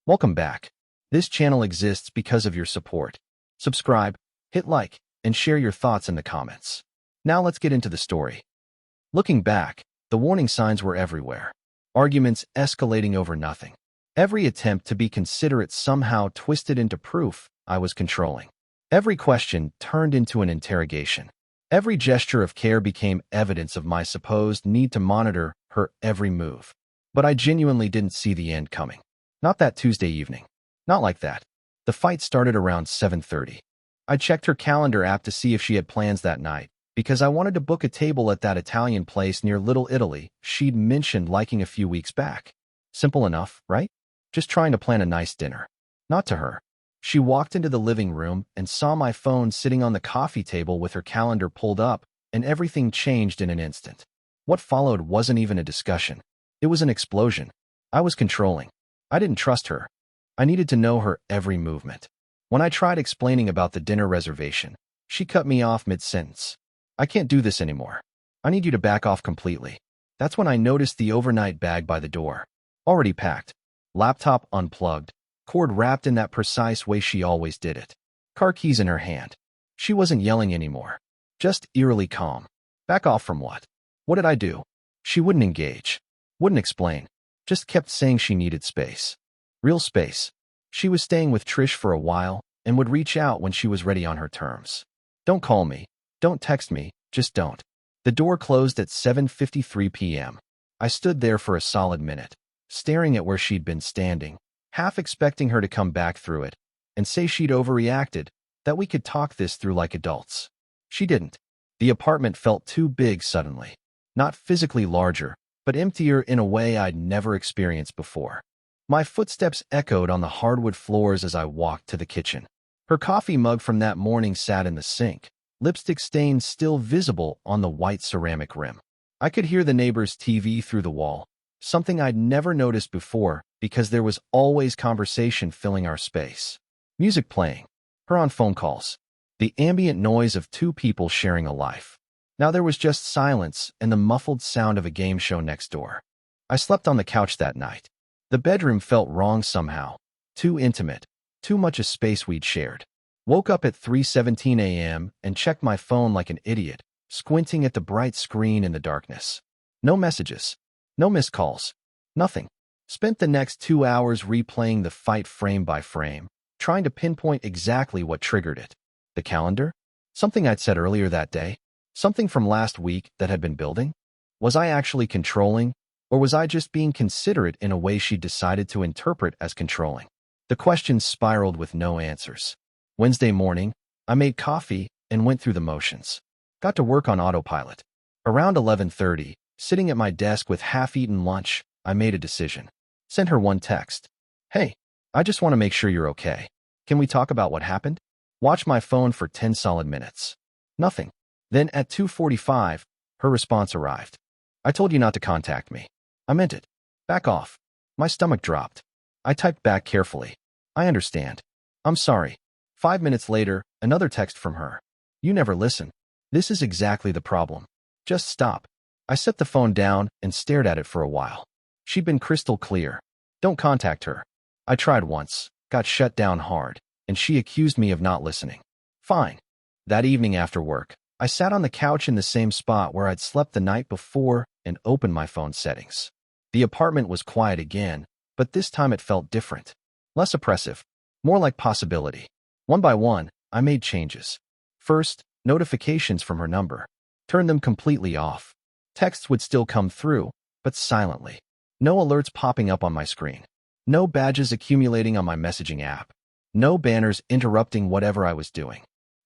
Welcome back. This channel exists because of your support. Subscribe, hit like, and share your thoughts in the comments. Now let's get into the story. Looking back, the warning signs were everywhere. Arguments escalating over nothing. Every attempt to be considerate somehow twisted into proof I was controlling. Every question turned into an interrogation. Every gesture of care became evidence of my supposed need to monitor her every move. But I genuinely didn't see the end coming. Not that Tuesday evening. Not like that. The fight started around 7:30. I checked her calendar app to see if she had plans that night, because I wanted to book a table at that Italian place near Little Italy she'd mentioned liking a few weeks back. Simple enough, right? Just trying to plan a nice dinner. Not to her. She walked into the living room and saw my phone sitting on the coffee table with her calendar pulled up, and everything changed in an instant. What followed wasn't even a discussion. It was an explosion. I was controlling. I didn't trust her. I needed to know her every movement. When I tried explaining about the dinner reservation, she cut me off mid-sentence. I can't do this anymore. I need you to back off completely. That's when I noticed the overnight bag by the door. Already packed. Laptop unplugged. Cord wrapped in that precise way she always did it. Car keys in her hand. She wasn't yelling anymore. Just eerily calm. Back off from what? What did I do? She wouldn't engage. Wouldn't explain. Just kept saying she needed space. Real space. She was staying with Trish for a while and would reach out when she was ready on her terms. Don't call me. Don't text me. Just don't. The door closed at 7:53 p.m. I stood there for a solid minute, staring at where she'd been standing, half expecting her to come back through it and say she'd overreacted, that we could talk this through like adults. She didn't. The apartment felt too big suddenly. Not physically larger, but emptier in a way I'd never experienced before. My footsteps echoed on the hardwood floors as I walked to the kitchen. Her coffee mug from that morning sat in the sink, lipstick stains still visible on the white ceramic rim. I could hear the neighbor's TV through the wall, something I'd never noticed before because there was always conversation filling our space. Music playing, her on phone calls, the ambient noise of two people sharing a life. Now there was just silence and the muffled sound of a game show next door. I slept on the couch that night. The bedroom felt wrong somehow. Too intimate. Too much a space we'd shared. Woke up at 3:17 a.m. and checked my phone like an idiot, squinting at the bright screen in the darkness. No messages. No missed calls. Nothing. Spent the next 2 hours replaying the fight frame by frame, trying to pinpoint exactly what triggered it. The calendar? Something I'd said earlier that day? Something from last week that had been building? Was I actually controlling, or was I just being considerate in a way she decided to interpret as controlling? The questions spiraled with no answers. Wednesday morning, I made coffee and went through the motions. Got to work on autopilot. Around 11:30, sitting at my desk with half-eaten lunch, I made a decision. Sent her one text. Hey, I just want to make sure you're okay. Can we talk about what happened? Watch my phone for 10 solid minutes. Nothing. Then at 2:45, her response arrived. I told you not to contact me. I meant it. Back off. My stomach dropped. I typed back carefully. I understand. I'm sorry. 5 minutes later, another text from her. You never listen. This is exactly the problem. Just stop. I set the phone down and stared at it for a while. She'd been crystal clear. Don't contact her. I tried once, got shut down hard, and she accused me of not listening. Fine. That evening after work, I sat on the couch in the same spot where I'd slept the night before and opened my phone settings. The apartment was quiet again, but this time it felt different. Less oppressive. More like possibility. One by one, I made changes. First, notifications from her number. Turned them completely off. Texts would still come through, but silently. No alerts popping up on my screen. No badges accumulating on my messaging app. No banners interrupting whatever I was doing.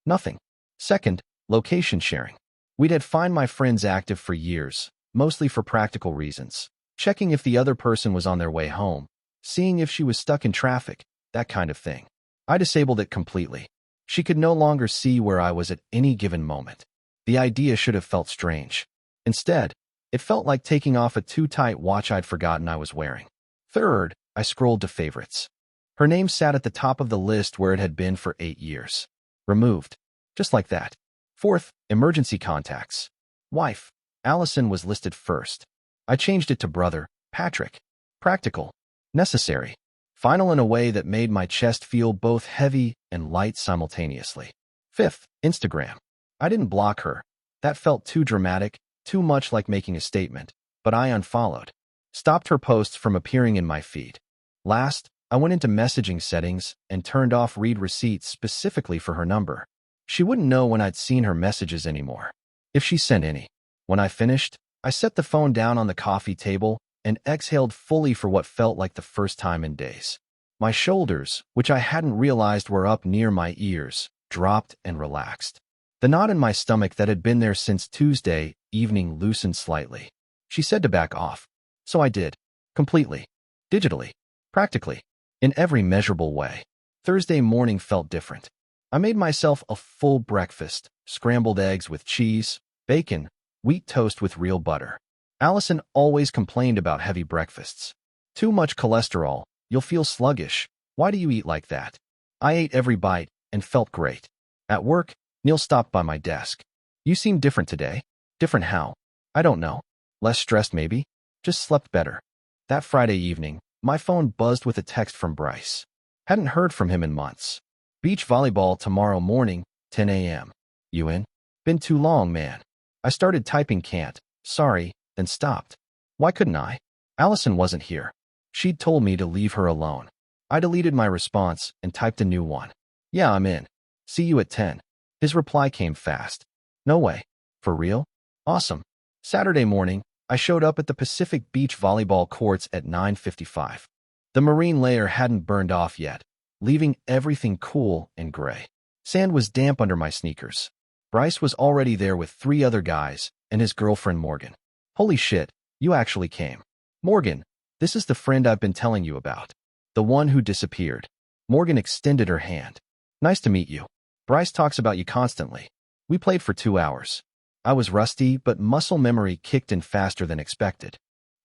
Nothing. Second, location sharing. We'd had Find My Friends active for years, mostly for practical reasons. Checking if the other person was on their way home, seeing if she was stuck in traffic, that kind of thing. I disabled it completely. She could no longer see where I was at any given moment. The idea should have felt strange. Instead, it felt like taking off a too tight watch I'd forgotten I was wearing. Third, I scrolled to favorites. Her name sat at the top of the list where it had been for 8 years. Removed. Just like that. Fourth, emergency contacts. Wife. Allison was listed first. I changed it to brother, Patrick. Practical. Necessary. Final in a way that made my chest feel both heavy and light simultaneously. Fifth, Instagram. I didn't block her. That felt too dramatic, too much like making a statement, but I unfollowed. Stopped her posts from appearing in my feed. Last, I went into messaging settings and turned off read receipts specifically for her number. She wouldn't know when I'd seen her messages anymore, if she sent any. When I finished, I set the phone down on the coffee table and exhaled fully for what felt like the first time in days. My shoulders, which I hadn't realized were up near my ears, dropped and relaxed. The knot in my stomach that had been there since Tuesday evening loosened slightly. She said to back off. So I did. Completely. Digitally. Practically. In every measurable way. Thursday morning felt different. I made myself a full breakfast, scrambled eggs with cheese, bacon, wheat toast with real butter. Allison always complained about heavy breakfasts. Too much cholesterol, you'll feel sluggish. Why do you eat like that? I ate every bite and felt great. At work, Neil stopped by my desk. You seem different today. Different how? I don't know. Less stressed maybe? Just slept better. That Friday evening, my phone buzzed with a text from Bryce. Hadn't heard from him in months. Beach volleyball tomorrow morning, 10 a.m. You in? Been too long, man. I started typing can't, sorry, then stopped. Why couldn't I? Allison wasn't here. She'd told me to leave her alone. I deleted my response and typed a new one. Yeah, I'm in. See you at 10. His reply came fast. No way. For real? Awesome. Saturday morning, I showed up at the Pacific Beach volleyball courts at 9:55. The marine layer hadn't burned off yet, leaving everything cool and gray. Sand was damp under my sneakers. Bryce was already there with 3 other guys and his girlfriend Morgan. Holy shit, you actually came. Morgan, this is the friend I've been telling you about. The one who disappeared. Morgan extended her hand. Nice to meet you. Bryce talks about you constantly. We played for 2 hours. I was rusty, but muscle memory kicked in faster than expected.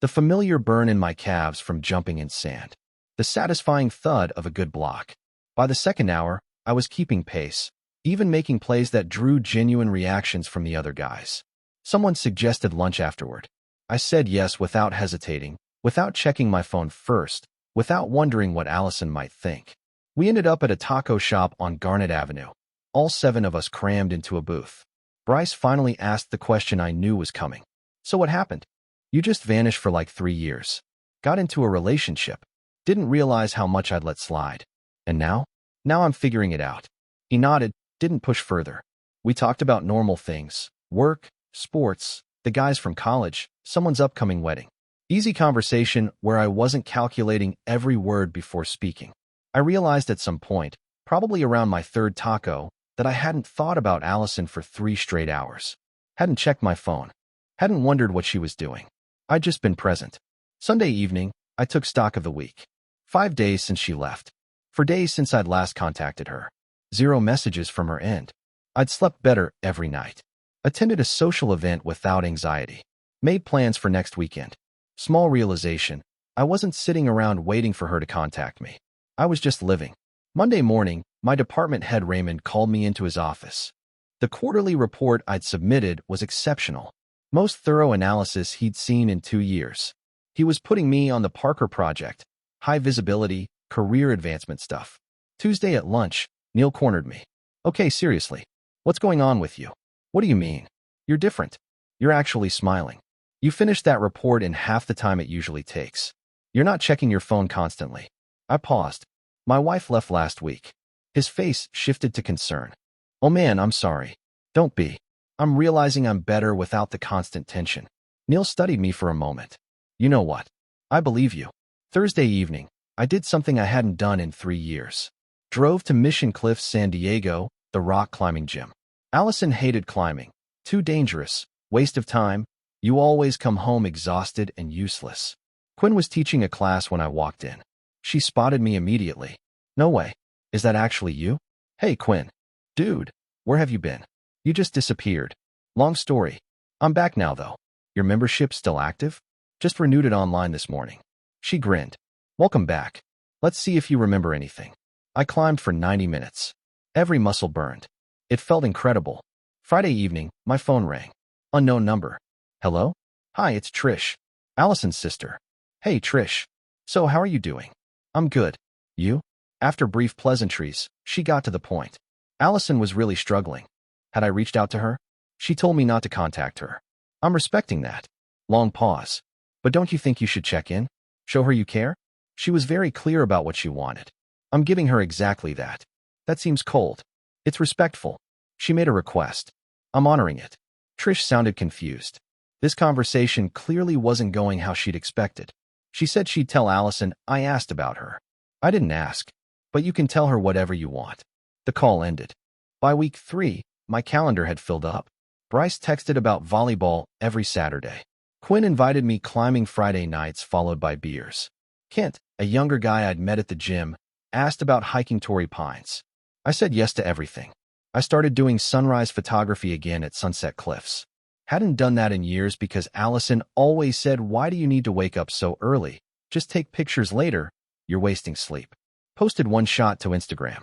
The familiar burn in my calves from jumping in sand. The satisfying thud of a good block. By the second hour, I was keeping pace, even making plays that drew genuine reactions from the other guys. Someone suggested lunch afterward. I said yes without hesitating, without checking my phone first, without wondering what Allison might think. We ended up at a taco shop on Garnet Avenue. All 7 of us crammed into a booth. Bryce finally asked the question I knew was coming. So what happened? You just vanished for like 3 years. Got into a relationship. Didn't realize how much I'd let slide. And now? Now I'm figuring it out. He nodded, didn't push further. We talked about normal things. Work, sports, the guys from college, someone's upcoming wedding. Easy conversation where I wasn't calculating every word before speaking. I realized at some point, probably around my 3rd taco, that I hadn't thought about Allison for 3 straight hours. Hadn't checked my phone. Hadn't wondered what she was doing. I'd just been present. Sunday evening, I took stock of the week. 5 days since she left. For days since I'd last contacted her. 0 messages from her end. I'd slept better every night. Attended a social event without anxiety. Made plans for next weekend. Small realization, I wasn't sitting around waiting for her to contact me. I was just living. Monday morning, my department head Raymond called me into his office. The quarterly report I'd submitted was exceptional. Most thorough analysis he'd seen in 2 years. He was putting me on the Parker project. High visibility, career advancement stuff. Tuesday at lunch, Neil cornered me. Okay, seriously. What's going on with you? What do you mean? You're different. You're actually smiling. You finished that report in half the time it usually takes. You're not checking your phone constantly. I paused. My wife left last week. His face shifted to concern. Oh man, I'm sorry. Don't be. I'm realizing I'm better without the constant tension. Neil studied me for a moment. You know what? I believe you. Thursday evening, I did something I hadn't done in 3 years. Drove to Mission Cliffs, San Diego, the rock climbing gym. Allison hated climbing. Too dangerous. Waste of time. You always come home exhausted and useless. Quinn was teaching a class when I walked in. She spotted me immediately. No way. Is that actually you? Hey, Quinn. Dude, where have you been? You just disappeared. Long story. I'm back now, though. Your membership still active? Just renewed it online this morning. She grinned. Welcome back. Let's see if you remember anything. I climbed for 90 minutes. Every muscle burned. It felt incredible. Friday evening, my phone rang. Unknown number. Hello? Hi, it's Trish. Allison's sister. Hey, Trish. So how are you doing? I'm good. You? After brief pleasantries, she got to the point. Allison was really struggling. Had I reached out to her? She told me not to contact her. I'm respecting that. Long pause. But don't you think you should check in? Show her you care? She was very clear about what she wanted. I'm giving her exactly that. That seems cold. It's respectful. She made a request. I'm honoring it. Trish sounded confused. This conversation clearly wasn't going how she'd expected. She said she'd tell Allison I asked about her. I didn't ask, but you can tell her whatever you want. The call ended. By week 3, my calendar had filled up. Bryce texted about volleyball every Saturday. Quinn invited me climbing Friday nights followed by beers. Kent, a younger guy I'd met at the gym, asked about hiking Torrey Pines. I said yes to everything. I started doing sunrise photography again at Sunset Cliffs. Hadn't done that in years because Allison always said, "Why do you need to wake up so early? Just take pictures later. You're wasting sleep." Posted one shot to Instagram.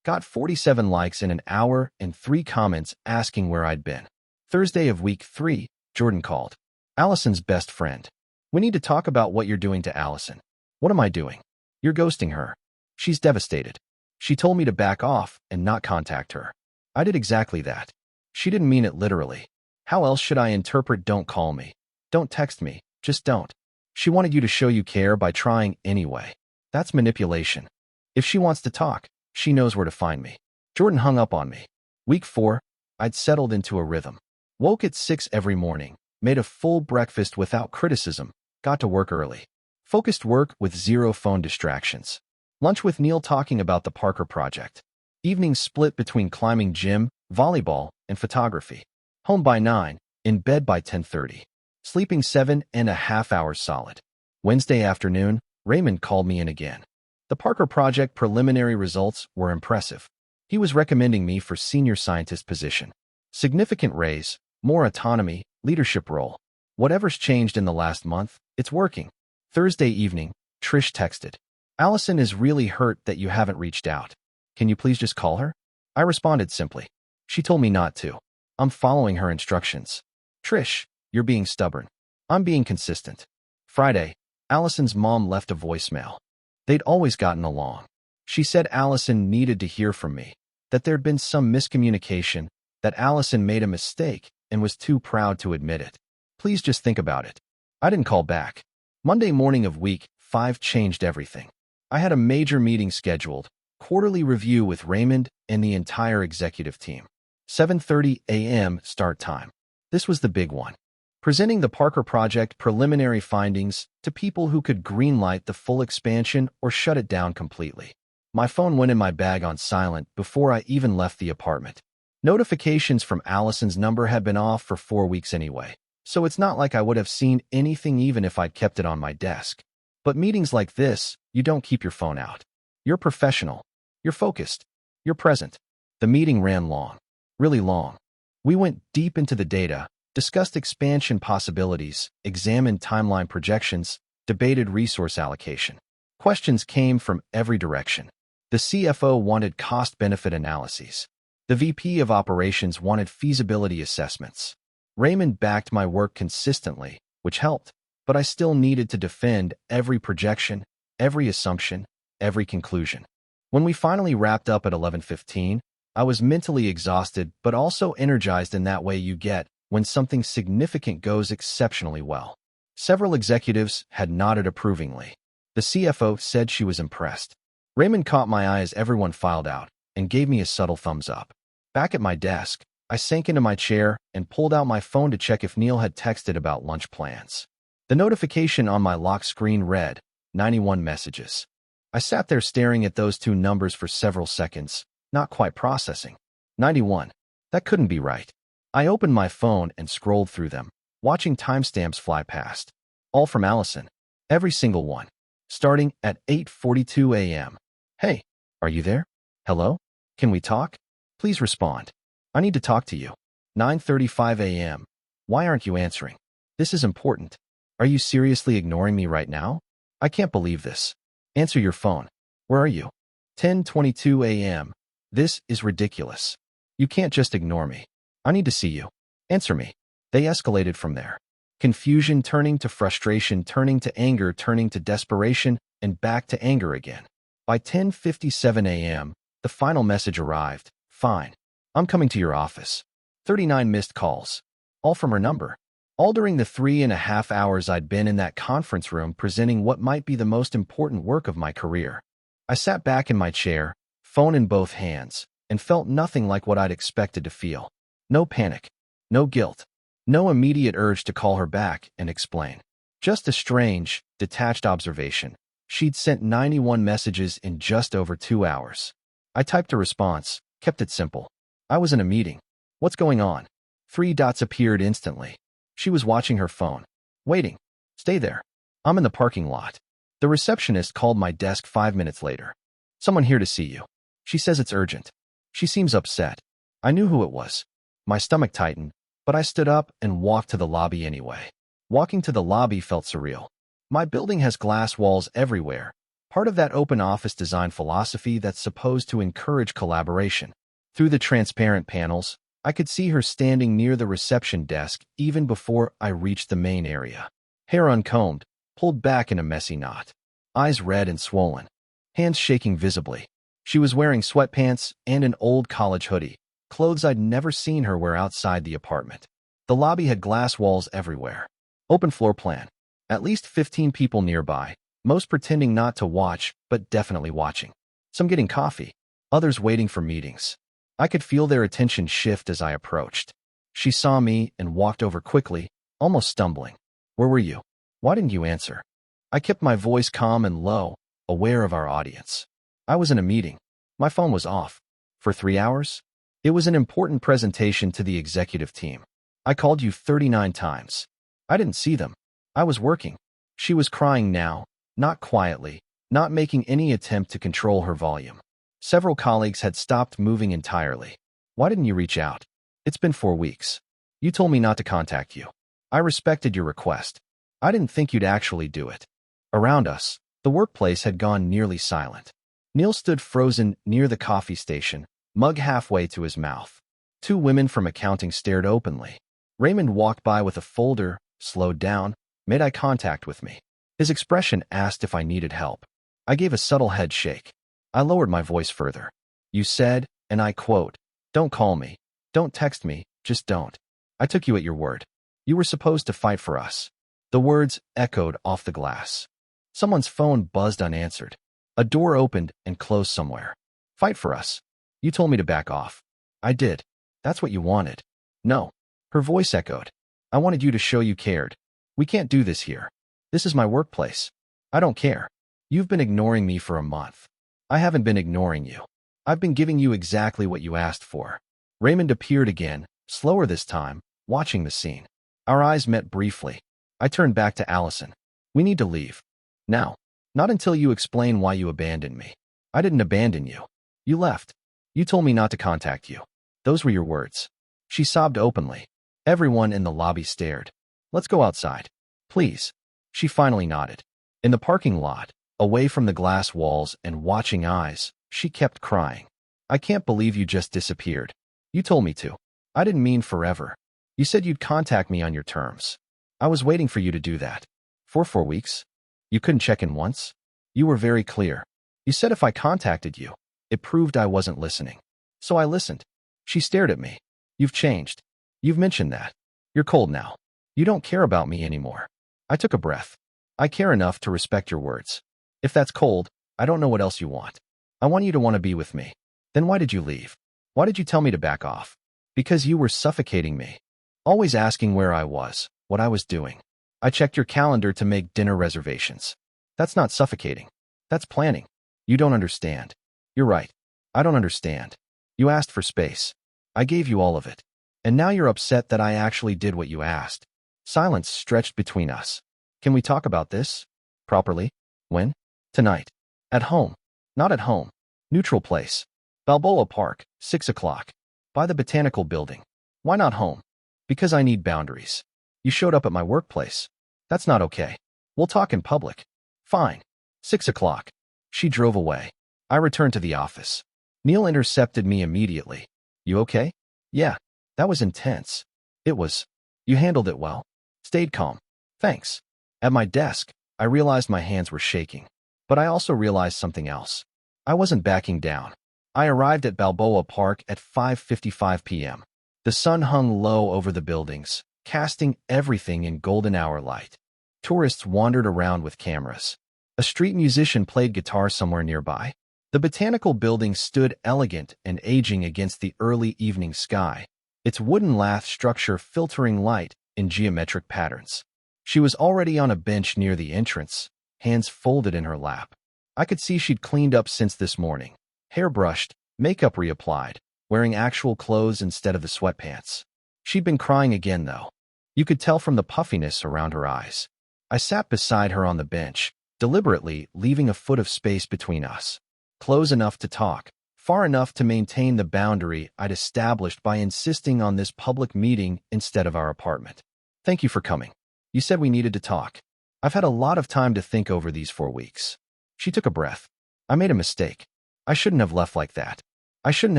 Got 47 likes in an hour and 3 comments asking where I'd been. Thursday of week 3, Jordan called. Allison's best friend. "We need to talk about what you're doing to Allison." "What am I doing?" "You're ghosting her. She's devastated. She told me to back off and not contact her." I did exactly that. She didn't mean it literally. How else should I interpret "don't call me"? Don't text me. Just don't. She wanted you to show you care by trying anyway. That's manipulation. If she wants to talk, she knows where to find me. Jordan hung up on me. Week 4, I'd settled into a rhythm. Woke at 6 every morning, made a full breakfast without criticism, got to work early. Focused work with 0 phone distractions. Lunch with Neil talking about the Parker project. Evenings split between climbing gym, volleyball, and photography. Home by 9, in bed by 10:30. Sleeping 7.5 hours solid. Wednesday afternoon, Raymond called me in again. The Parker project preliminary results were impressive. He was recommending me for senior scientist position. Significant raise, more autonomy, leadership role. Whatever's changed in the last month, it's working. Thursday evening, Trish texted. "Allison is really hurt that you haven't reached out. Can you please just call her?" I responded simply. She told me not to. I'm following her instructions. Trish, you're being stubborn. I'm being consistent. Friday, Allison's mom left a voicemail. They'd always gotten along. She said Allison needed to hear from me, that there'd been some miscommunication, that Allison made a mistake and was too proud to admit it. Please just think about it. I didn't call back. Monday morning of week 5 changed everything. I had a major meeting scheduled, quarterly review with Raymond and the entire executive team. 7:30 a.m. start time. This was the big one. Presenting the Parker Project preliminary findings to people who could greenlight the full expansion or shut it down completely. My phone went in my bag on silent before I even left the apartment. Notifications from Allison's number had been off for 4 weeks anyway, so it's not like I would have seen anything even if I'd kept it on my desk. But meetings like this, you don't keep your phone out. You're professional. You're focused. You're present. The meeting ran long. Really long. We went deep into the data, discussed expansion possibilities, examined timeline projections, debated resource allocation. Questions came from every direction. The CFO wanted cost-benefit analyses. The VP of Operations wanted feasibility assessments. Raymond backed my work consistently, which helped, but I still needed to defend every projection, every assumption, every conclusion. When we finally wrapped up at 11:15, I was mentally exhausted but also energized in that way you get when something significant goes exceptionally well. Several executives had nodded approvingly. The CFO said she was impressed. Raymond caught my eye as everyone filed out and gave me a subtle thumbs up. Back at my desk, I sank into my chair and pulled out my phone to check if Neil had texted about lunch plans. The notification on my lock screen read, 91 messages. I sat there staring at those 2 numbers for several seconds, not quite processing. 91. That couldn't be right. I opened my phone and scrolled through them, watching timestamps fly past. All from Allison. Every single one. Starting at 8:42 a.m. "Hey, are you there? Hello? Can we talk? Please respond. I need to talk to you." 9:35 a.m. "Why aren't you answering? This is important. Are you seriously ignoring me right now? I can't believe this. Answer your phone. Where are you?" 10:22 a.m. "This is ridiculous. You can't just ignore me. I need to see you. Answer me." They escalated from there. Confusion turning to frustration, turning to anger, turning to desperation, and back to anger again. By 10:57 a.m., the final message arrived. Fine. I'm coming to your office. 39 missed calls. All from her number. All during the 3.5 hours I'd been in that conference room presenting what might be the most important work of my career. I sat back in my chair, phone in both hands, and felt nothing like what I'd expected to feel. No panic. No guilt. No immediate urge to call her back and explain. Just a strange, detached observation. She'd sent 91 messages in just over 2 hours. I typed a response, kept it simple. I was in a meeting. What's going on? 3 dots appeared instantly. She was watching her phone. Waiting. Stay there. I'm in the parking lot. The receptionist called my desk 5 minutes later. Someone here to see you. She says it's urgent. She seems upset. I knew who it was. My stomach tightened, but I stood up and walked to the lobby anyway. Walking to the lobby felt surreal. My building has glass walls everywhere, part of that open office design philosophy that's supposed to encourage collaboration. Through the transparent panels, I could see her standing near the reception desk even before I reached the main area. Hair uncombed, pulled back in a messy knot. Eyes red and swollen. Hands shaking visibly. She was wearing sweatpants and an old college hoodie, clothes I'd never seen her wear outside the apartment. The lobby had glass walls everywhere. Open floor plan. At least 15 people nearby, most pretending not to watch, but definitely watching. Some getting coffee, others waiting for meetings. I could feel their attention shift as I approached. She saw me and walked over quickly, almost stumbling. Where were you? Why didn't you answer? I kept my voice calm and low, aware of our audience. I was in a meeting. My phone was off. For 3 hours? It was an important presentation to the executive team. I called you 39 times. I didn't see them. I was working. She was crying now, not quietly, not making any attempt to control her volume. Several colleagues had stopped moving entirely. Why didn't you reach out? It's been 4 weeks. You told me not to contact you. I respected your request. I didn't think you'd actually do it. Around us, the workplace had gone nearly silent. Neil stood frozen near the coffee station, mug halfway to his mouth. 2 women from accounting stared openly. Raymond walked by with a folder, slowed down, made eye contact with me. His expression asked if I needed help. I gave a subtle head shake. I lowered my voice further. You said, and I quote, "Don't call me. Don't text me. Just don't." I took you at your word. You were supposed to fight for us. The words echoed off the glass. Someone's phone buzzed unanswered. A door opened and closed somewhere. Fight for us. You told me to back off. I did. That's what you wanted. No. Her voice echoed. I wanted you to show you cared. We can't do this here. This is my workplace. I don't care. You've been ignoring me for a month. I haven't been ignoring you. I've been giving you exactly what you asked for. Raymond appeared again, slower this time, watching the scene. Our eyes met briefly. I turned back to Allison. We need to leave. Now. Not until you explain why you abandoned me. I didn't abandon you. You left. You told me not to contact you. Those were your words. She sobbed openly. Everyone in the lobby stared. Let's go outside. Please. She finally nodded. In the parking lot, away from the glass walls and watching eyes, she kept crying. I can't believe you just disappeared. You told me to. I didn't mean forever. You said you'd contact me on your terms. I was waiting for you to do that. For 4 weeks? You couldn't check in once? You were very clear. You said if I contacted you, it proved I wasn't listening. So I listened. She stared at me. You've changed. You've mentioned that. You're cold now. You don't care about me anymore. I took a breath. I care enough to respect your words. If that's cold, I don't know what else you want. I want you to want to be with me. Then why did you leave? Why did you tell me to back off? Because you were suffocating me. Always asking where I was, what I was doing. I checked your calendar to make dinner reservations. That's not suffocating. That's planning. You don't understand. You're right. I don't understand. You asked for space. I gave you all of it. And now you're upset that I actually did what you asked. Silence stretched between us. Can we talk about this? Properly? When? Tonight. At home. Not at home. Neutral place. Balboa Park, 6 o'clock. By the Botanical Building. Why not home? Because I need boundaries. You showed up at my workplace. That's not okay. We'll talk in public. Fine. 6 o'clock. She drove away. I returned to the office. Neil intercepted me immediately. You okay? Yeah. That was intense. It was. You handled it well. Stayed calm. Thanks. At my desk, I realized my hands were shaking. But I also realized something else. I wasn't backing down. I arrived at Balboa Park at 5:55 p.m. The sun hung low over the buildings, casting everything in golden hour light. Tourists wandered around with cameras. A street musician played guitar somewhere nearby. The botanical building stood elegant and aging against the early evening sky, its wooden lath structure filtering light in geometric patterns. She was already on a bench near the entrance, hands folded in her lap. I could see she'd cleaned up since this morning. Hair brushed, makeup reapplied, wearing actual clothes instead of the sweatpants. She'd been crying again, though. You could tell from the puffiness around her eyes. I sat beside her on the bench, deliberately leaving a foot of space between us. Close enough to talk, far enough to maintain the boundary I'd established by insisting on this public meeting instead of our apartment. Thank you for coming. You said we needed to talk. I've had a lot of time to think over these 4 weeks. She took a breath. I made a mistake. I shouldn't have left like that. I shouldn't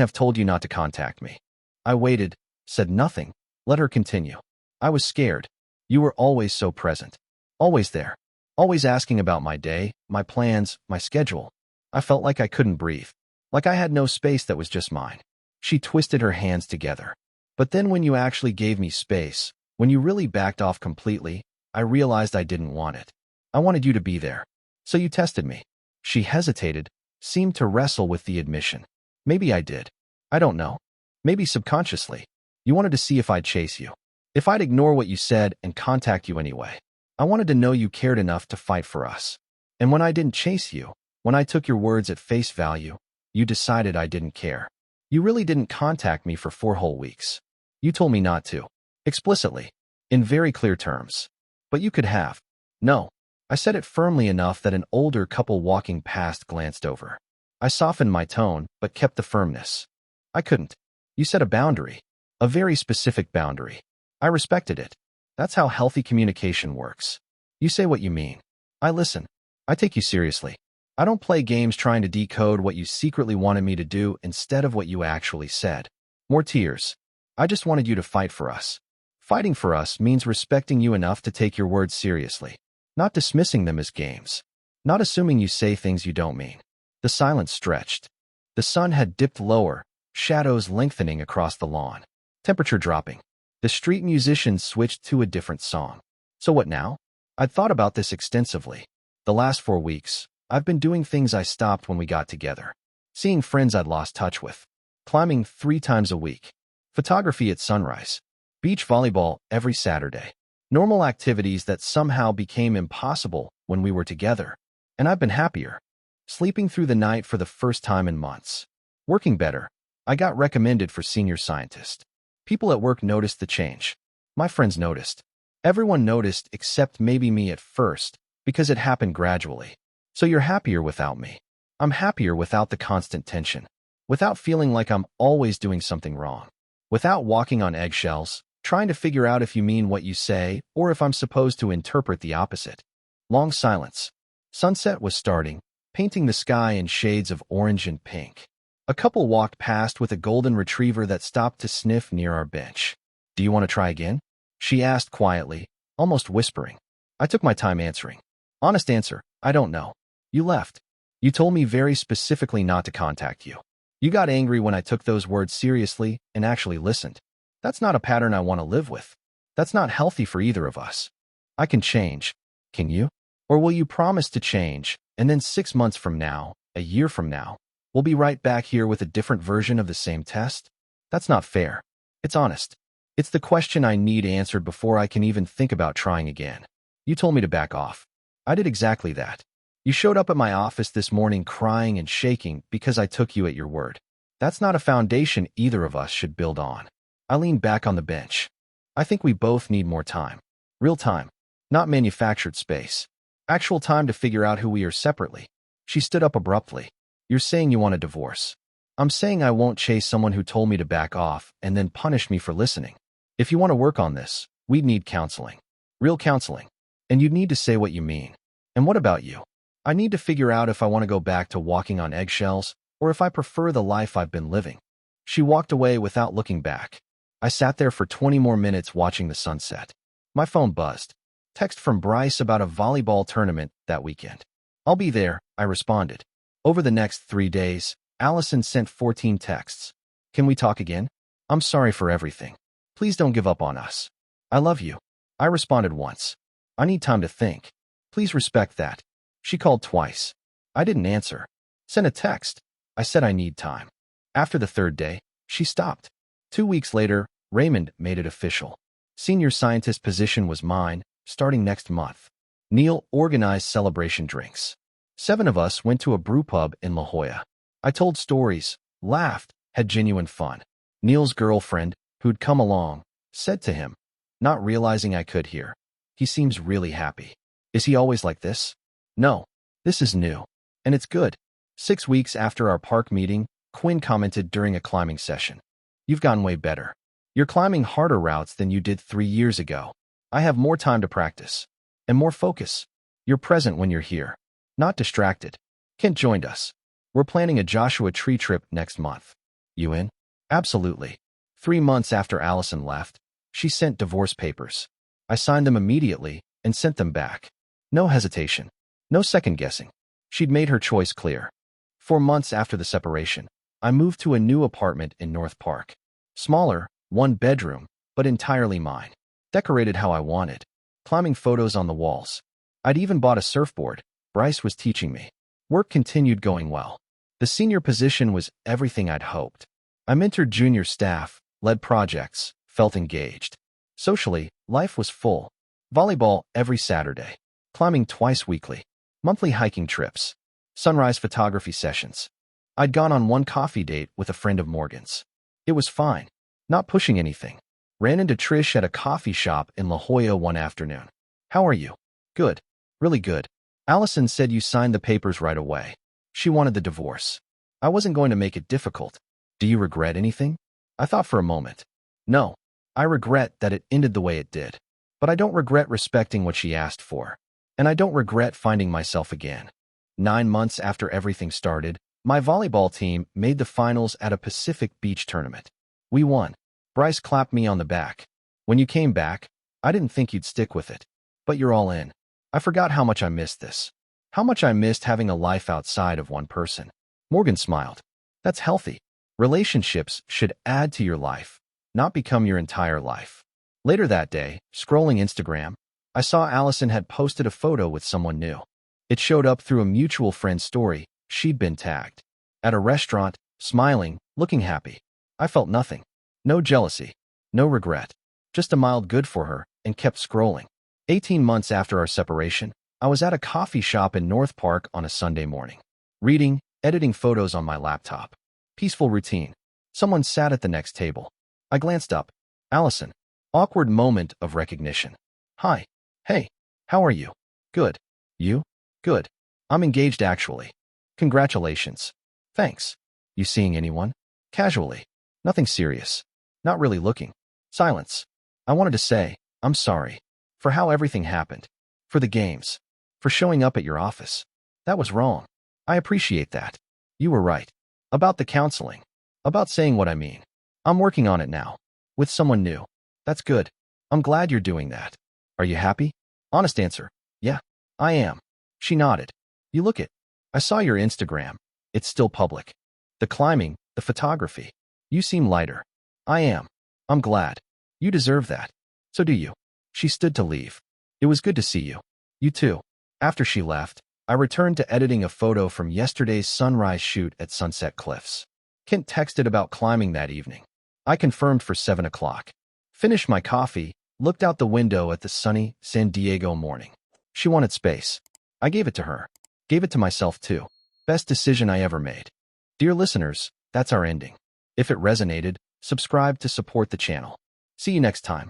have told you not to contact me. I waited, said nothing, let her continue. I was scared. You were always so present. Always there. Always asking about my day, my plans, my schedule. I felt like I couldn't breathe. Like I had no space that was just mine. She twisted her hands together. But then when you actually gave me space, when you really backed off completely, I realized I didn't want it. I wanted you to be there. So you tested me. She hesitated, seemed to wrestle with the admission. Maybe I did. I don't know. Maybe subconsciously. You wanted to see if I'd chase you. If I'd ignore what you said and contact you anyway. I wanted to know you cared enough to fight for us. And when I didn't chase you, when I took your words at face value, you decided I didn't care. You really didn't contact me for 4 whole weeks. You told me not to. Explicitly. In very clear terms. But you could have. No. I said it firmly enough that an older couple walking past glanced over. I softened my tone, but kept the firmness. I couldn't. You set a boundary. A very specific boundary. I respected it. That's how healthy communication works. You say what you mean. I listen. I take you seriously. I don't play games trying to decode what you secretly wanted me to do instead of what you actually said. More tears. I just wanted you to fight for us. Fighting for us means respecting you enough to take your words seriously. Not dismissing them as games. Not assuming you say things you don't mean. The silence stretched. The sun had dipped lower, shadows lengthening across the lawn. Temperature dropping. The street musician switched to a different song. So what now? I'd thought about this extensively. The last 4 weeks, I've been doing things I stopped when we got together. Seeing friends I'd lost touch with. Climbing 3 times a week. Photography at sunrise. Beach volleyball every Saturday. Normal activities that somehow became impossible when we were together. And I've been happier. Sleeping through the night for the first time in months. Working better. I got recommended for senior scientist. People at work noticed the change. My friends noticed. Everyone noticed except maybe me at first, because it happened gradually. So you're happier without me. I'm happier without the constant tension. Without feeling like I'm always doing something wrong. Without walking on eggshells, trying to figure out if you mean what you say or if I'm supposed to interpret the opposite. Long silence. Sunset was starting, painting the sky in shades of orange and pink. A couple walked past with a golden retriever that stopped to sniff near our bench. Do you want to try again? She asked quietly, almost whispering. I took my time answering. Honest answer, I don't know. You left. You told me very specifically not to contact you. You got angry when I took those words seriously and actually listened. That's not a pattern I want to live with. That's not healthy for either of us. I can change. Can you? Or will you promise to change, and then 6 months from now, a year from now, we'll be right back here with a different version of the same test? That's not fair. It's honest. It's the question I need answered before I can even think about trying again. You told me to back off. I did exactly that. You showed up at my office this morning crying and shaking because I took you at your word. That's not a foundation either of us should build on. I leaned back on the bench. I think we both need more time. Real time. Not manufactured space. Actual time to figure out who we are separately. She stood up abruptly. You're saying you want a divorce. I'm saying I won't chase someone who told me to back off and then punish me for listening. If you want to work on this, we'd need counseling. Real counseling. And you'd need to say what you mean. And what about you? I need to figure out if I want to go back to walking on eggshells or if I prefer the life I've been living. She walked away without looking back. I sat there for 20 more minutes watching the sunset. My phone buzzed. Text from Bryce about a volleyball tournament that weekend. I'll be there, I responded. Over the next 3 days, Allison sent 14 texts. Can we talk again? I'm sorry for everything. Please don't give up on us. I love you. I responded once. I need time to think. Please respect that. She called twice. I didn't answer. Sent a text. I said I need time. After the third day, she stopped. 2 weeks later, Raymond made it official. Senior scientist position was mine, starting next month. Neil organized celebration drinks. 7 of us went to a brew pub in La Jolla. I told stories, laughed, had genuine fun. Neil's girlfriend, who'd come along, said to him, not realizing I could hear, he seems really happy. Is he always like this? No, this is new. And it's good. 6 weeks after our park meeting, Quinn commented during a climbing session. You've gotten way better. You're climbing harder routes than you did 3 years ago. I have more time to practice. And more focus. You're present when you're here. Not distracted. Kent joined us. We're planning a Joshua Tree trip next month. You in? Absolutely. 3 months after Allison left, she sent divorce papers. I signed them immediately and sent them back. No hesitation. No second guessing. She'd made her choice clear. 4 months after the separation, I moved to a new apartment in North Park. Smaller, 1 bedroom, but entirely mine. Decorated how I wanted. Climbing photos on the walls. I'd even bought a surfboard. Bryce was teaching me. Work continued going well. The senior position was everything I'd hoped. I mentored junior staff, led projects, felt engaged. Socially, life was full. Volleyball every Saturday. Climbing twice weekly. Monthly hiking trips. Sunrise photography sessions. I'd gone on 1 coffee date with a friend of Morgan's. It was fine. Not pushing anything. Ran into Trish at a coffee shop in La Jolla one afternoon. How are you? Good. Really good. Allison said you signed the papers right away. She wanted the divorce. I wasn't going to make it difficult. Do you regret anything? I thought for a moment. No. I regret that it ended the way it did. But I don't regret respecting what she asked for. And I don't regret finding myself again. 9 months after everything started, my volleyball team made the finals at a Pacific Beach tournament. We won. Bryce clapped me on the back. When you came back, I didn't think you'd stick with it. But you're all in. I forgot how much I missed this. How much I missed having a life outside of one person. Morgan smiled. That's healthy. Relationships should add to your life, not become your entire life. Later that day, scrolling Instagram, I saw Allison had posted a photo with someone new. It showed up through a mutual friend's story. She'd been tagged. At a restaurant, smiling, looking happy. I felt nothing. No jealousy. No regret. Just a mild good for her, and kept scrolling. 18 months after our separation, I was at a coffee shop in North Park on a Sunday morning. Reading, editing photos on my laptop. Peaceful routine. Someone sat at the next table. I glanced up. Allison. Awkward moment of recognition. Hi. Hey. How are you? Good. You? Good. I'm engaged actually. Congratulations. Thanks. You seeing anyone? Casually. Nothing serious. Not really looking. Silence. I wanted to say, I'm sorry. For how everything happened. For the games. For showing up at your office. That was wrong. I appreciate that. You were right. About the counseling. About saying what I mean. I'm working on it now. With someone new. That's good. I'm glad you're doing that. Are you happy? Honest answer. Yeah, I am. She nodded. You look it. I saw your Instagram. It's still public. The climbing, the photography. You seem lighter. I am. I'm glad. You deserve that. So do you. She stood to leave. It was good to see you. You too. After she left, I returned to editing a photo from yesterday's sunrise shoot at Sunset Cliffs. Kent texted about climbing that evening. I confirmed for 7 o'clock. Finished my coffee, looked out the window at the sunny San Diego morning. She wanted space. I gave it to her. Gave it to myself too. Best decision I ever made. Dear listeners, that's our ending. If it resonated, subscribe to support the channel. See you next time.